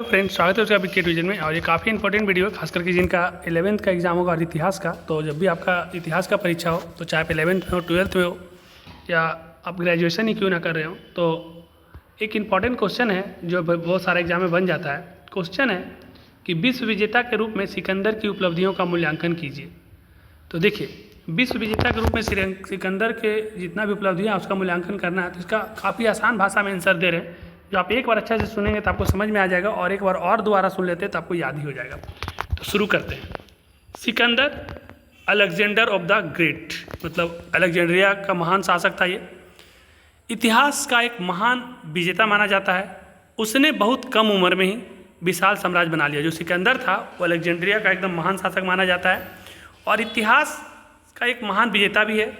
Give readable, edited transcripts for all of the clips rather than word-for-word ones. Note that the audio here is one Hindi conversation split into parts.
फ्रेंड्स, स्वागत है उसका विकेट विजन में। और ये काफ़ी इंपॉर्टेंट वीडियो है, खास करके जिनका 11th का एग्जाम होगा और इतिहास का। तो जब भी आपका इतिहास का परीक्षा हो, तो चाहे आप 11th में हो, 12th में हो, या आप ग्रेजुएशन ही क्यों ना कर रहे हो, तो एक इम्पॉर्टेंट क्वेश्चन है जो बहुत सारे एग्जाम में बन जाता है। क्वेश्चन है कि विश्व विजेता के रूप में सिकंदर की उपलब्धियों का मूल्यांकन कीजिए। तो देखिए, विश्व विजेता के रूप में सिकंदर के जितना भी उपलब्धियाँ उसका मूल्यांकन करना है, तो इसका काफ़ी आसान भाषा में आंसर दे रहे हैं, जो आप एक बार अच्छे से सुनेंगे तो आपको समझ में आ जाएगा, और एक बार और दोबारा सुन लेते हैं तो आपको याद ही हो जाएगा। तो शुरू करते हैं। Sikandar Alexander of the great, मतलब अलेक्जेंड्रिया का महान शासक था। ये इतिहास का एक महान विजेता माना जाता है। उसने बहुत कम उम्र में ही विशाल साम्राज्य बना लिया। जो सिकंदर था वो अलेक्जेंड्रिया का एकदम महान शासक माना जाता है, और इतिहास का एक महान विजेता भी है।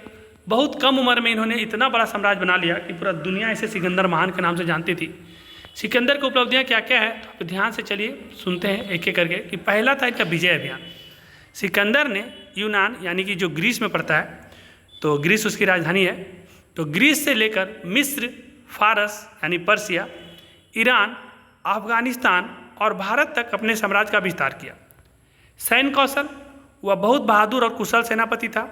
बहुत कम उम्र में इन्होंने इतना बड़ा साम्राज्य बना लिया कि पूरा दुनिया इसे सिकंदर महान के नाम से जानती थी। सिकंदर की उपलब्धियां क्या क्या है, तो आप ध्यान से चलिए सुनते हैं एक एक करके। कि पहला था इनका विजय अभियान। सिकंदर ने यूनान यानी कि जो ग्रीस में पड़ता है, तो ग्रीस उसकी राजधानी है, तो ग्रीस से लेकर मिस्र, फारस यानी पर्सिया, ईरान, अफगानिस्तान और भारत तक अपने साम्राज्य का विस्तार किया। सैन्य कौशल, वह बहुत बहादुर और कुशल सेनापति था।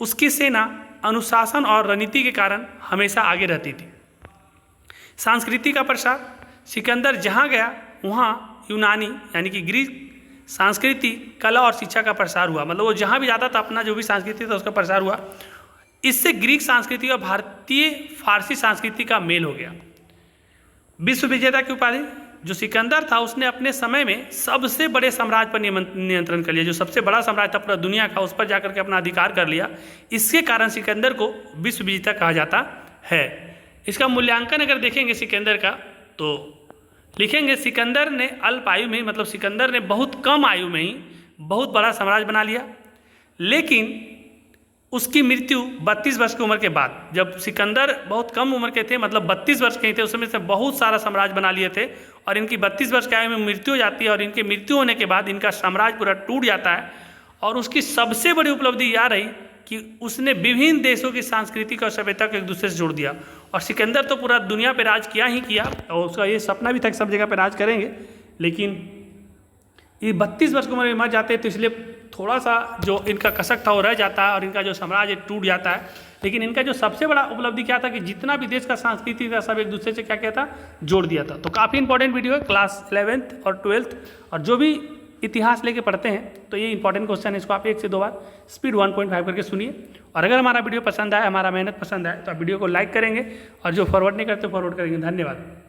उसकी सेना अनुशासन और रणनीति के कारण हमेशा आगे रहती थी। संस्कृति का प्रसार, सिकंदर जहाँ गया वहाँ यूनानी यानी कि ग्रीक संस्कृति, कला और शिक्षा का प्रसार हुआ। मतलब वो जहाँ भी जाता था अपना जो भी संस्कृति था उसका प्रसार हुआ। इससे ग्रीक संस्कृति और भारतीय फारसी संस्कृति का मेल हो गया। विश्व विजेता की उपाधि, जो सिकंदर था उसने अपने समय में सबसे बड़े साम्राज्य पर नियंत्रण कर लिया। जो सबसे बड़ा साम्राज्य था पूरा दुनिया का, उस पर जाकर के अपना अधिकार कर लिया। इसके कारण सिकंदर को विश्व विजेता कहा जाता है। इसका मूल्यांकन अगर देखेंगे सिकंदर का, तो लिखेंगे सिकंदर ने अल्प आयु में, मतलब सिकंदर ने बहुत कम आयु में ही बहुत बड़ा साम्राज्य बना लिया। लेकिन उसकी मृत्यु 32 वर्ष की उम्र के बाद, जब सिकंदर बहुत कम उम्र के थे, मतलब 32 वर्ष के थे, उस समय से बहुत सारा साम्राज्य बना लिए थे, और इनकी 32 वर्ष की आयु में मृत्यु हो जाती है। और इनकी मृत्यु होने के बाद इनका साम्राज्य पूरा टूट जाता है। और उसकी सबसे बड़ी उपलब्धि यह रही कि उसने विभिन्न देशों की सांस्कृतिक और सभ्यता को एक दूसरे से जोड़ दिया। और सिकंदर तो पूरा दुनिया पर राज किया ही किया, और उसका ये सपना भी था कि सब जगह पर राज करेंगे। लेकिन ये 32 वर्ष की उम्र में मर जाते हैं, तो इसलिए थोड़ा सा जो इनका कसक था वो रह जाता है, और इनका जो साम्राज्य टूट जाता है। लेकिन इनका जो सबसे बड़ा उपलब्धि क्या था कि जितना भी देश का संस्कृति था सब एक दूसरे से क्या क्या था, जोड़ दिया था। तो काफ़ी इंपॉर्टेंट वीडियो है, क्लास 11th और 12th और जो भी इतिहास लेके पढ़ते हैं, तो ये इंपॉर्टेंट क्वेश्चन है। इसको आप 1 से 2 बार स्पीड 1.5 करके सुनिए। और अगर हमारा वीडियो पसंद आए, हमारा मेहनत पसंद आए, तो आप वीडियो को लाइक करेंगे, और जो फॉरवर्ड नहीं करते फॉरवर्ड करेंगे। धन्यवाद।